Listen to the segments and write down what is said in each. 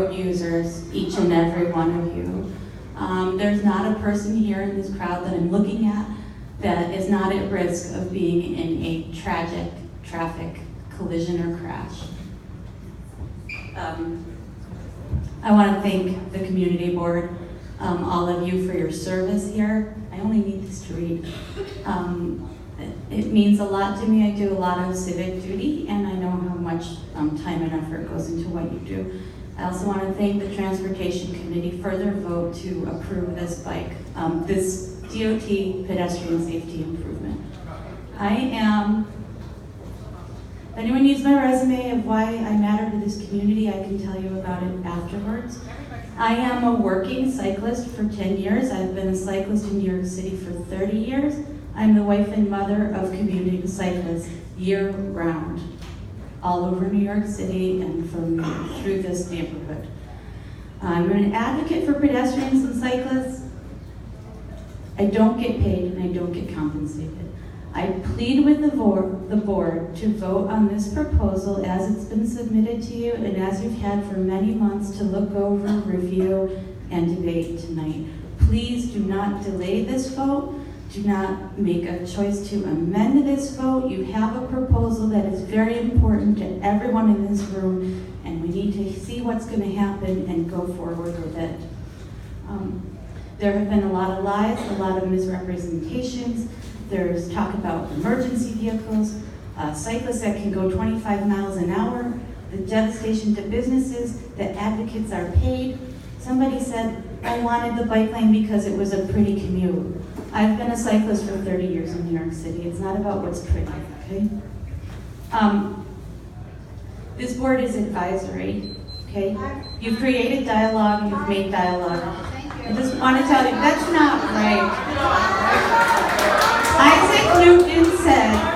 road users, each and every one of you. There's not a person here in this crowd that I'm looking at that is not at risk of being in a tragic traffic collision or crash. I want to thank the community board, all of you, for your service here. I only need this to read. It means a lot to me. I do a lot of civic duty, and I know how much time and effort goes into what you do. I also want to thank the Transportation Committee for their vote to approve this this DOT pedestrian safety improvement. If anyone needs my resume of why I matter to this community, I can tell you about it afterwards. I am a working cyclist for 10 years. I've been a cyclist in New York City for 30 years. I'm the wife and mother of commuting cyclists year-round, all over New York City and through this neighborhood. I'm an advocate for pedestrians and cyclists. I don't get paid and I don't get compensated. I plead with the board to vote on this proposal as it's been submitted to you and as you've had for many months to look over, review, and debate tonight. Please do not delay this vote. Do not make a choice to amend this vote. You have a proposal that is very important to everyone in this room, and we need to see what's going to happen and go forward with it. There have been a lot of lies, a lot of misrepresentations. There's talk about emergency vehicles, cyclists that can go 25 miles an hour, the devastation to businesses, that advocates are paid. Somebody said, I wanted the bike lane because it was a pretty commute. I've been a cyclist for 30 years in New York City. It's not about what's pretty, okay? This board is advisory, okay? You've created dialogue, you've made dialogue. I just want to tell you, that's not right. Isaac Newton said,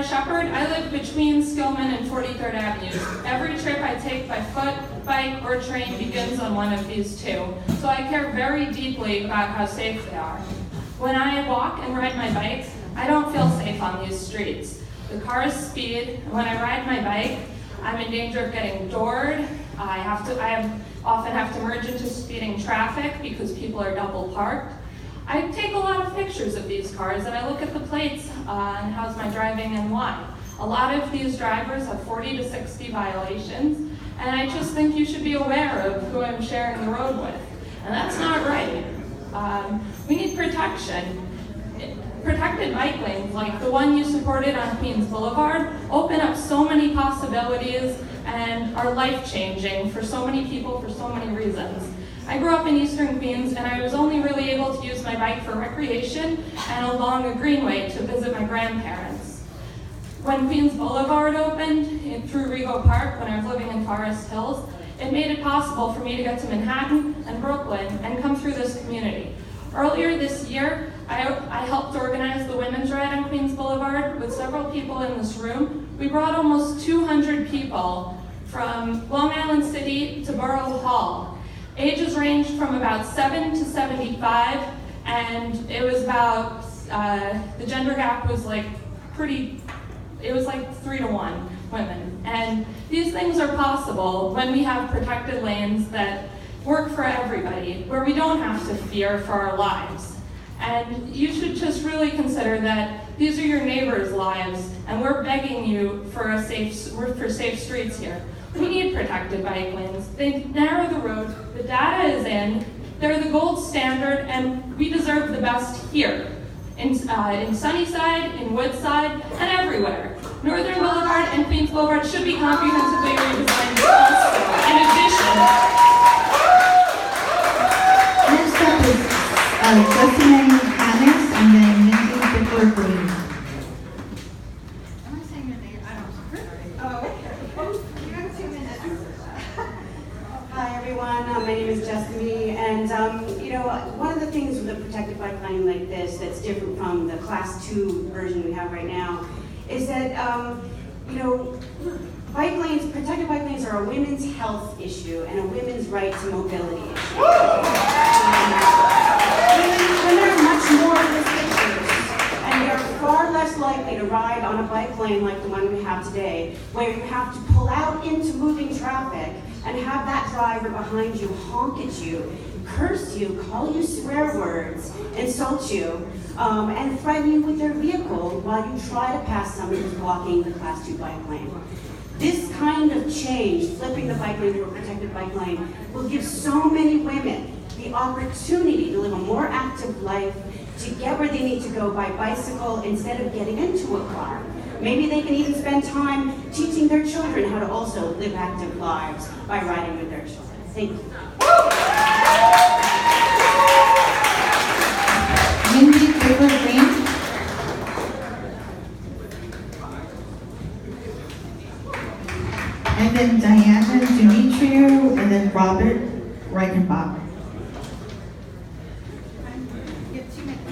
Shepherd. I live between Skillman and 43rd Avenues. Every trip I take by foot, bike, or train begins on one of these two, so I care very deeply about how safe they are. When I walk and ride my bike, I don't feel safe on these streets. The cars speed, and when I ride my bike, I'm in danger of getting doored. I often have to merge into speeding traffic because people are double parked. I take a lot of pictures of these cars and I look at the plates and how's my driving and why. A lot of these drivers have 40 to 60 violations, and I just think you should be aware of who I'm sharing the road with. And that's not right. We need protection. Protected bike lanes, like the one you supported on Queens Boulevard, open up so many possibilities and are life-changing for so many people for so many reasons. I grew up in Eastern Queens, and I was only really able to use my bike for recreation and along a greenway to visit my grandparents. When Queens Boulevard opened through Rego Park when I was living in Forest Hills, it made it possible for me to get to Manhattan and Brooklyn and come through this community. Earlier this year, I helped organize the Women's Ride on Queens Boulevard with several people in this room. We brought almost 200 people from Long Island City to Borough Hall. Ages ranged from about 7 to 75, and it was about, the gender gap was like it was like 3 to 1 women. And these things are possible when we have protected lanes that work for everybody, where we don't have to fear for our lives. And you should just really consider that these are your neighbors' lives, and we're begging you for safe streets here. We need protected bike lanes. They narrow the roads. The data is in. They're the gold standard, and we deserve the best here. In Sunnyside, in Woodside, and everywhere. Northern Boulevard and Queens Boulevard should be comprehensively redesigned also. In addition, Next up is Justin Hannes and then Mindy Bickler-Green. Am I saying your name? I don't know. Oh, you have 2 minutes. Hi everyone, my name is Jessica, and one of the things with a protected bike lane like this that's different from the Class 2 version we have right now is that protected bike lanes are a women's health issue and a women's right to mobility issue. Women are much more restricted, and they're far less likely to ride on a bike lane like the one we have today, where you have to pull out into moving traffic and have that driver behind you honk at you, curse you, call you swear words, insult you, and threaten you with their vehicle while you try to pass someone who's blocking the Class 2 bike lane. This kind of change, flipping the bike lane to a protected bike lane, will give so many women the opportunity to live a more active life, to get where they need to go by bicycle instead of getting into a car. Maybe they can even spend time teaching their children how to also live active lives by riding with their children. Thank you. Mindy Bickler-Green. And then Diana Demetriou, and then Robert Reichenbach. You have 2 minutes.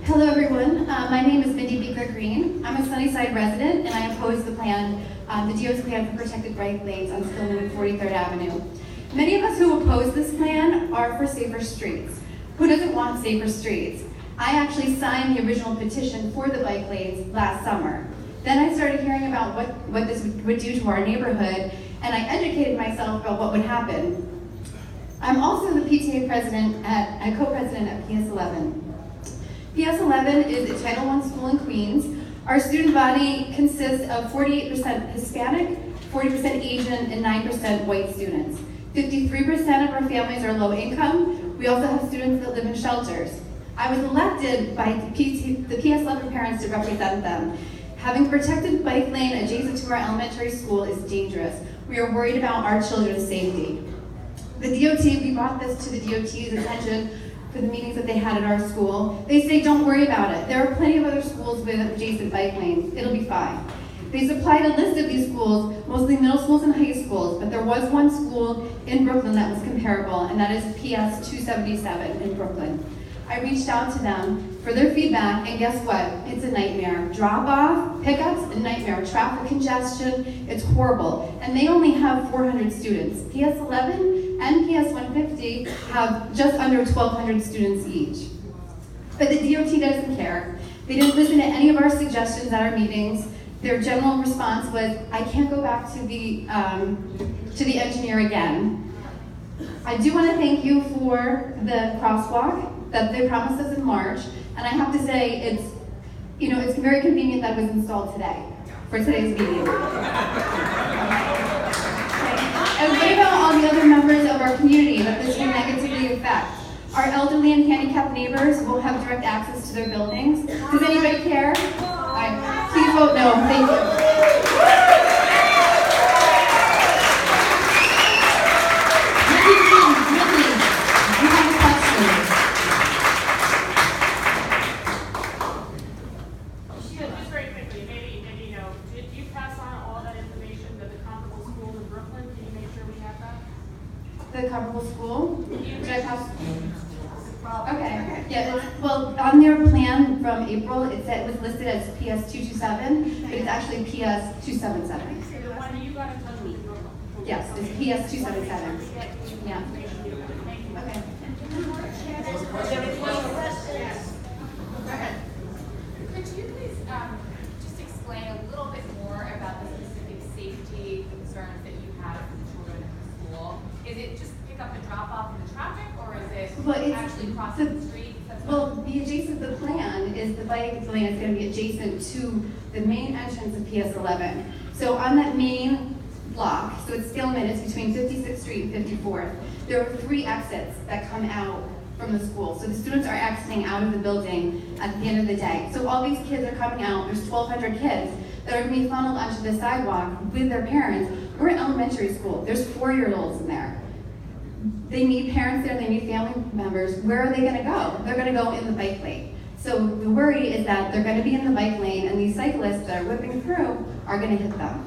Hello everyone, my name is Mindy Bickler-Green. I'm a Sunnyside resident and I oppose the plan, the DO's plan for protected bike lanes on Stillman and 43rd Avenue. Many of us who oppose this plan are for safer streets. Who doesn't want safer streets? I actually signed the original petition for the bike lanes last summer. Then I started hearing about what this would do to our neighborhood, and I educated myself about what would happen. I'm also the PTA president and co-president at PS11. PS11 is a Title I school in Queens. Our student body consists of 48% Hispanic, 40% Asian, and 9% white students. 53% of our families are low income. We also have students that live in shelters. I was elected by the PS11 parents to represent them. Having a protected bike lane adjacent to our elementary school is dangerous. We are worried about our children's safety. We brought this to the DOT's attention for the meetings that they had at our school. They say, don't worry about it. There are plenty of other schools with adjacent bike lanes. It'll be fine. They supplied a list of these schools, mostly middle schools and high schools, but there was one school in Brooklyn that was comparable, and that is PS 277 in Brooklyn. I reached out to them for their feedback, and guess what? It's a nightmare. Drop-off, pickups, a nightmare. Traffic congestion, it's horrible. And they only have 400 students. PS11 and PS 150 have just under 1,200 students each. But the DOT doesn't care. They didn't listen to any of our suggestions at our meetings. Their general response was, I can't go back to the engineer again. I do want to thank you for the crosswalk that they promised us in March, and I have to say it's very convenient that it was installed today for today's meeting. And what about all the other members of our community that this will negatively affect? Our elderly and handicapped neighbors will have direct access to their buildings. Does anybody care? Please vote no. Thank you. The comparable school? Did I pass? Okay. Yeah. Well, on their plan from April, it was listed as PS 227, but it's actually PS 277. the one you got in touch with Brooklyn. Yes, it's PS 277. Yeah. Okay. Could you please just explain a little bit more about the specific safety concerns that you have for the children at the school? Is it just pick up and drop off in the traffic, or is it actually crossing the street? The plan is the bike lane is going to be adjacent to the main entrance of PS11. So on that main block, so it's Skillman, it's between 56th Street and 54th. There are 3 exits that come out from the school. So the students are exiting out of the building at the end of the day. So all these kids are coming out, there's 1,200 kids that are gonna be funneled onto the sidewalk with their parents. We're in elementary school, there's 4-year-olds in there. They need parents there, they need family members. Where are they gonna go? They're gonna go in the bike lane. So the worry is that they're gonna be in the bike lane and these cyclists that are whipping through are gonna hit them.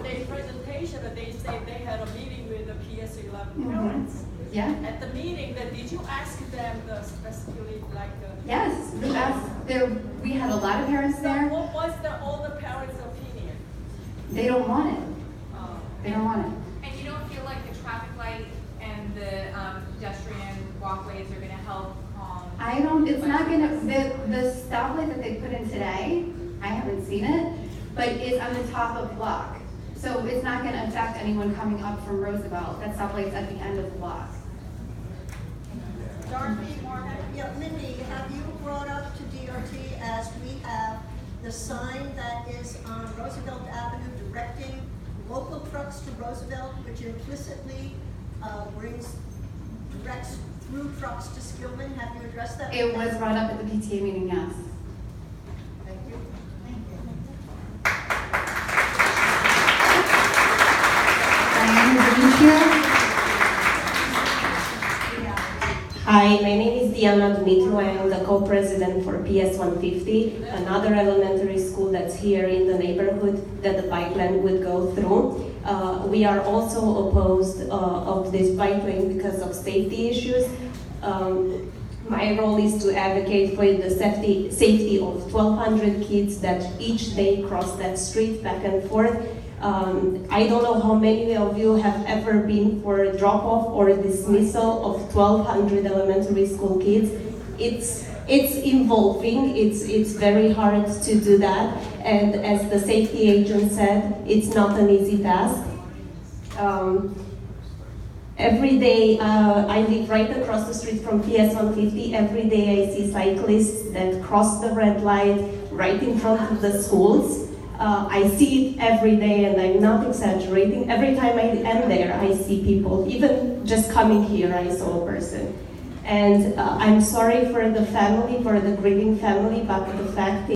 The presentation that they said they had a meeting with the PS11 Mhm. parents. Yeah? At the meeting, did you ask them specifically like Yes, we had a lot of parents there. what was all the parents' opinion? They don't want it. They don't want it. And you don't feel like the traffic light and the pedestrian walkways are gonna help It's not gonna, the stoplight that they put in today, I haven't seen it, but it's on the top of the block. So it's not gonna affect anyone coming up from Roosevelt. That stoplight's at the end of the block. Dorothy, Morgan? Yeah, Mindy, have you brought up to DRT as we have the sign that is on Roosevelt Avenue directing local trucks to Roosevelt, which implicitly directs through trucks to Skillman? Have you addressed that? It was brought up at the PTA meeting, yes. Thank you. Diane Dimitriou. Hi, my name is Diana Dumitru. I am the co-president for PS 150, another elementary school that's here in the neighborhood that the bike lane would go through. We are also opposed of this bike lane because of safety issues. My role is to advocate for the safety of 1,200 kids that each day cross that street back and forth. I don't know how many of you have ever been for a drop-off or a dismissal of 1,200 elementary school kids. It's involving, it's very hard to do that, and as the safety agent said, it's not an easy task. Every day, I live right across the street from PS 150. Every day I see cyclists that cross the red light right in front of the schools. I see it every day, and I'm not exaggerating. Every time I am there, I see people. Even just coming here, I saw a person. And I'm sorry for the family, for the grieving family, but the fact